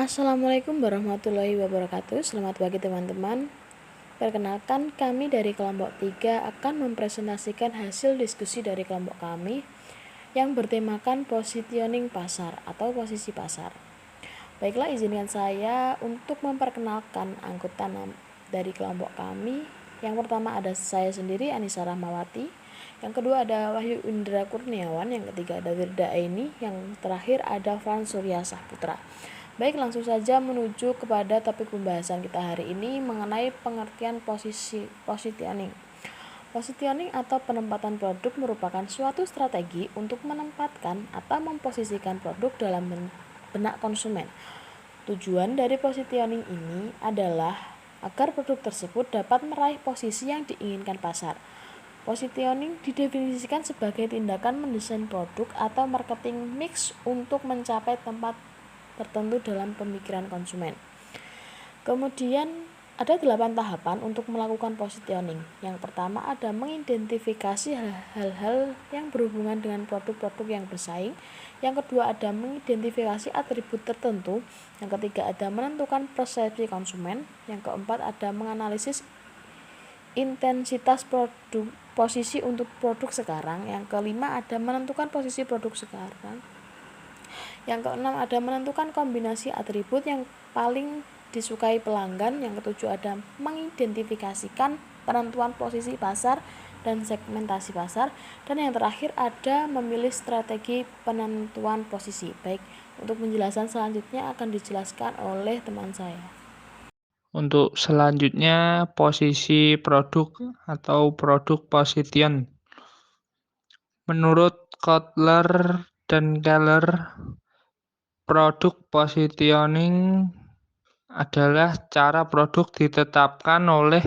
Assalamualaikum warahmatullahi wabarakatuh. Selamat pagi teman-teman. Perkenalkan, kami dari kelompok 3 akan mempresentasikan hasil diskusi dari kelompok kami yang bertemakan positioning pasar atau posisi pasar. Baiklah, izinkan saya untuk memperkenalkan anggota dari kelompok kami. Yang pertama ada saya sendiri, Anissa Rahmawati. Yang kedua ada Wahyu Indra Kurniawan. Yang ketiga ada Wirda Aini. Yang terakhir ada Frans Surya Saputra. Baik, langsung saja menuju kepada topik pembahasan kita hari ini mengenai pengertian positioning. Positioning atau penempatan produk merupakan suatu strategi untuk menempatkan atau memposisikan produk dalam benak konsumen. Tujuan dari positioning ini adalah agar produk tersebut dapat meraih posisi yang diinginkan pasar. Positioning didefinisikan sebagai tindakan mendesain produk atau marketing mix untuk mencapai tempat tertentu dalam pemikiran konsumen. Kemudian ada 8 tahapan untuk melakukan positioning. Yang pertama ada mengidentifikasi hal-hal yang berhubungan dengan produk-produk yang bersaing. Yang kedua ada mengidentifikasi atribut tertentu. Yang ketiga ada menentukan persepsi konsumen. Yang keempat ada menganalisis intensitas posisi untuk produk sekarang. Yang kelima ada menentukan posisi produk sekarang. Yang keenam ada menentukan kombinasi atribut yang paling disukai pelanggan. Yang ketujuh ada mengidentifikasikan penentuan posisi pasar dan segmentasi pasar. Dan yang terakhir ada memilih strategi penentuan posisi. Baik, untuk penjelasan selanjutnya akan dijelaskan oleh teman saya. Untuk selanjutnya posisi produk atau produk position. Menurut Kotler dan Keller, produk positioning adalah cara produk ditetapkan oleh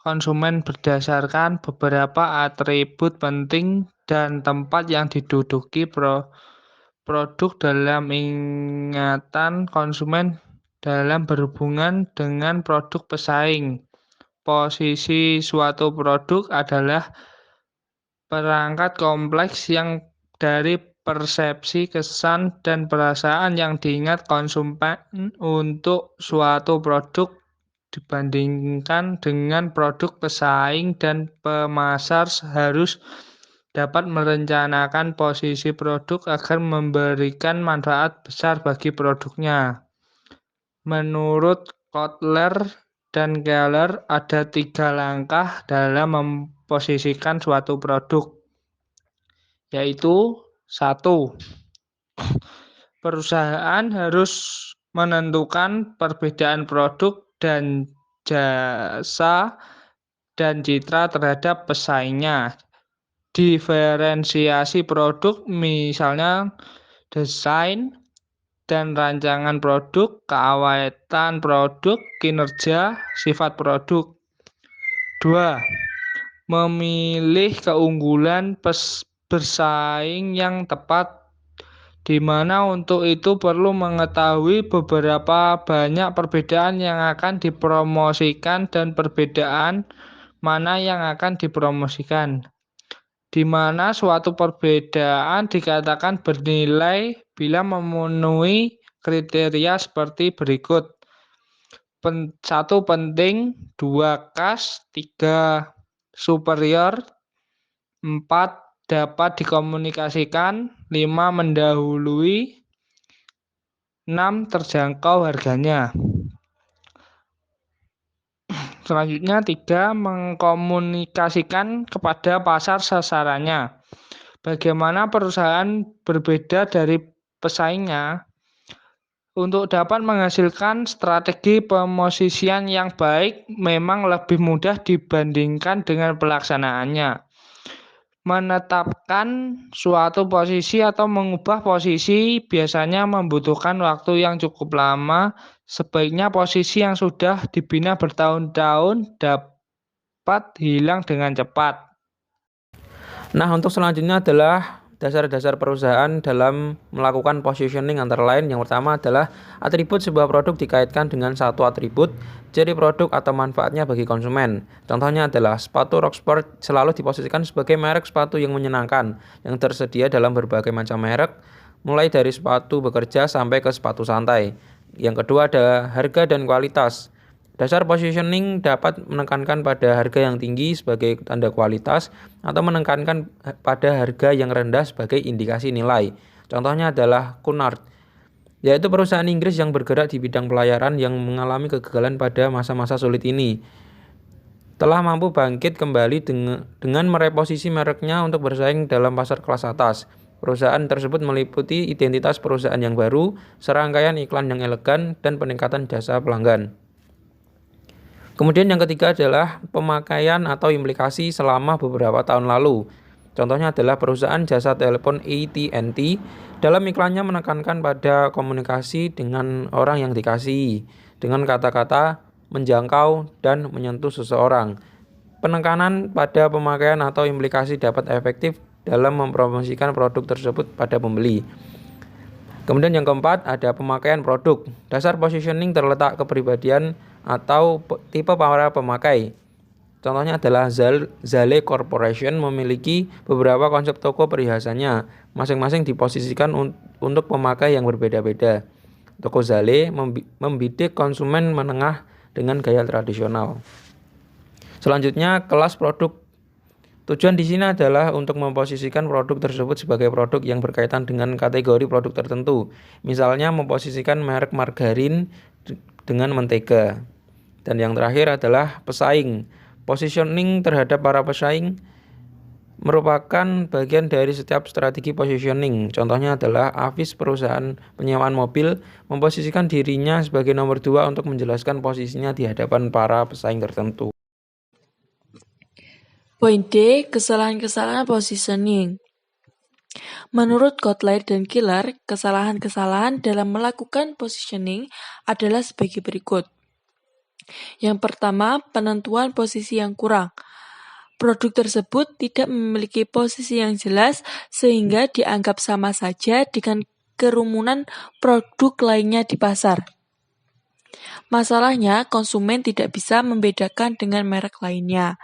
konsumen berdasarkan beberapa atribut penting dan tempat yang diduduki produk dalam ingatan konsumen dalam berhubungan dengan produk pesaing. Posisi suatu produk adalah perangkat kompleks yang dari persepsi, kesan, dan perasaan yang diingat konsumen untuk suatu produk dibandingkan dengan produk pesaing, dan pemasar harus dapat merencanakan posisi produk agar memberikan manfaat besar bagi produknya. Menurut Kotler dan Keller ada 3 langkah dalam memposisikan suatu produk, yaitu 1. Perusahaan harus menentukan perbedaan produk dan jasa dan citra terhadap pesaingnya. Diferensiasi produk misalnya desain dan rancangan produk, keawetan produk, kinerja, sifat produk. 2. Memilih keunggulan bersaing yang tepat, di mana untuk itu perlu mengetahui beberapa banyak perbedaan yang akan dipromosikan dan perbedaan mana yang akan dipromosikan, di mana suatu perbedaan dikatakan bernilai bila memenuhi kriteria seperti berikut. 1. Penting, 2. Khas, 3. Superior, 4. Dapat dikomunikasikan, 5. Mendahului, 6. Terjangkau harganya. Selanjutnya 3. Mengkomunikasikan kepada pasar sasarannya. Bagaimana perusahaan berbeda dari pesaingnya untuk dapat menghasilkan strategi pemosisian yang baik memang lebih mudah dibandingkan dengan pelaksanaannya. Menetapkan suatu posisi atau mengubah posisi biasanya membutuhkan waktu yang cukup lama. Sebaiknya posisi yang sudah dibina bertahun-tahun dapat hilang dengan cepat. Nah, untuk selanjutnya adalah dasar-dasar perusahaan dalam melakukan positioning, antara lain yang pertama adalah atribut sebuah produk dikaitkan dengan satu atribut, ciri produk atau manfaatnya bagi konsumen. Contohnya adalah sepatu Rocksport selalu diposisikan sebagai merek sepatu yang menyenangkan, yang tersedia dalam berbagai macam merek, mulai dari sepatu bekerja sampai ke sepatu santai. Yang kedua ada harga dan kualitas. Dasar positioning dapat menekankan pada harga yang tinggi sebagai tanda kualitas atau menekankan pada harga yang rendah sebagai indikasi nilai. Contohnya adalah Cunard, yaitu perusahaan Inggris yang bergerak di bidang pelayaran yang mengalami kegagalan pada masa-masa sulit ini. Telah mampu bangkit kembali dengan mereposisi mereknya untuk bersaing dalam pasar kelas atas. Perusahaan tersebut meliputi identitas perusahaan yang baru, serangkaian iklan yang elegan, dan peningkatan jasa pelanggan. Kemudian yang ketiga adalah pemakaian atau implikasi selama beberapa tahun lalu. Contohnya adalah perusahaan jasa telepon AT&T dalam iklannya menekankan pada komunikasi dengan orang yang dikasihi dengan kata-kata menjangkau dan menyentuh seseorang. Penekanan pada pemakaian atau implikasi dapat efektif dalam mempromosikan produk tersebut pada pembeli. Kemudian yang keempat ada pemakaian produk. Dasar positioning terletak kepribadian atau tipe para pemakai. Contohnya adalah Zale Corporation memiliki beberapa konsep toko perhiasannya, masing-masing diposisikan untuk pemakai yang berbeda-beda. Toko Zale membidik konsumen menengah dengan gaya tradisional. Selanjutnya kelas produk. Tujuan di sini adalah untuk memposisikan produk tersebut sebagai produk yang berkaitan dengan kategori produk tertentu. Misalnya memposisikan merek margarin dengan mentega. Dan yang terakhir adalah pesaing. Positioning terhadap para pesaing merupakan bagian dari setiap strategi positioning. Contohnya adalah Avis, perusahaan penyewaan mobil, memposisikan dirinya sebagai nomor 2 untuk menjelaskan posisinya di hadapan para pesaing tertentu. Poin D, kesalahan-kesalahan positioning. Menurut Kotler dan Killer, kesalahan-kesalahan dalam melakukan positioning adalah sebagai berikut. Yang pertama, penentuan posisi yang kurang. Produk tersebut tidak memiliki posisi yang jelas sehingga dianggap sama saja dengan kerumunan produk lainnya di pasar. Masalahnya, konsumen tidak bisa membedakan dengan merek lainnya.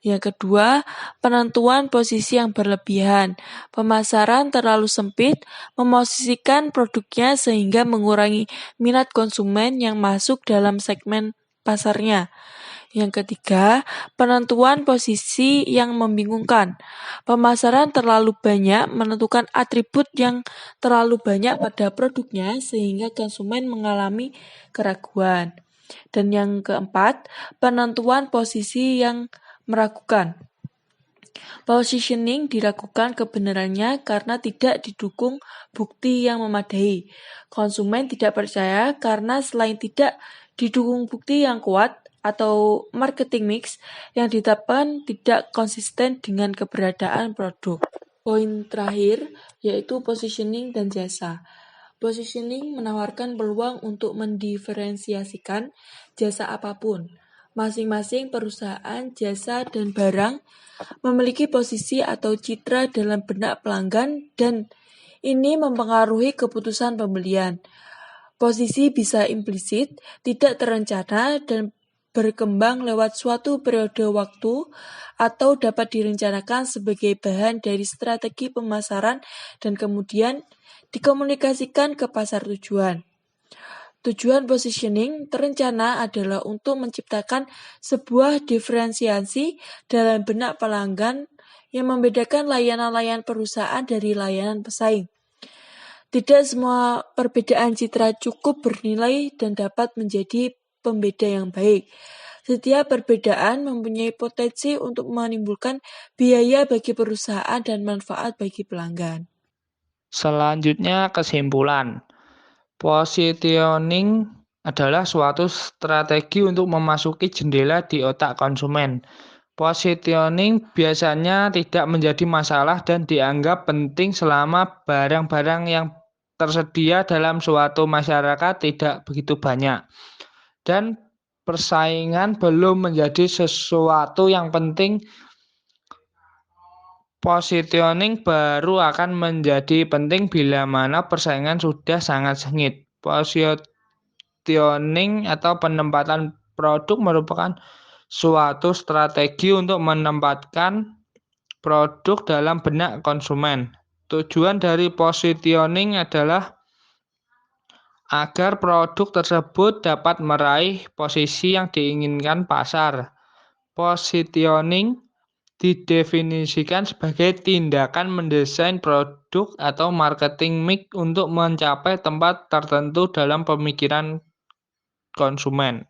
Yang kedua, penentuan posisi yang berlebihan. Pemasaran terlalu sempit, memosisikan produknya sehingga mengurangi minat konsumen yang masuk dalam segmen pasarnya. Yang ketiga, penentuan posisi yang membingungkan. Pemasaran terlalu banyak menentukan atribut yang terlalu banyak pada produknya sehingga konsumen mengalami keraguan. Dan yang keempat, penentuan posisi yang meragukan. Positioning diragukan kebenarannya karena tidak didukung bukti yang memadai. Konsumen tidak percaya karena selain tidak didukung bukti yang kuat atau marketing mix yang ditetapkan tidak konsisten dengan keberadaan produk. Poin terakhir yaitu positioning dan jasa. Positioning menawarkan peluang untuk mendiferensiasikan jasa apapun. Masing-masing perusahaan, jasa, dan barang memiliki posisi atau citra dalam benak pelanggan dan ini mempengaruhi keputusan pembelian. Posisi bisa implisit, tidak terencana, dan berkembang lewat suatu periode waktu atau dapat direncanakan sebagai bahan dari strategi pemasaran dan kemudian dikomunikasikan ke pasar tujuan. Tujuan positioning terencana adalah untuk menciptakan sebuah diferensiasi dalam benak pelanggan yang membedakan layanan-layanan perusahaan dari layanan pesaing. Tidak semua perbedaan citra cukup bernilai dan dapat menjadi pembeda yang baik. Setiap perbedaan mempunyai potensi untuk menimbulkan biaya bagi perusahaan dan manfaat bagi pelanggan. Selanjutnya kesimpulan. Positioning adalah suatu strategi untuk memasuki jendela di otak konsumen. Positioning biasanya tidak menjadi masalah dan dianggap penting selama barang-barang yang tersedia dalam suatu masyarakat tidak begitu banyak. Dan persaingan belum menjadi sesuatu yang penting. Positioning baru akan menjadi penting bila mana persaingan sudah sangat sengit. Positioning atau penempatan produk merupakan suatu strategi untuk menempatkan produk dalam benak konsumen. Tujuan dari positioning adalah agar produk tersebut dapat meraih posisi yang diinginkan pasar. Positioning didefinisikan sebagai tindakan mendesain produk atau marketing mix untuk mencapai tempat tertentu dalam pemikiran konsumen.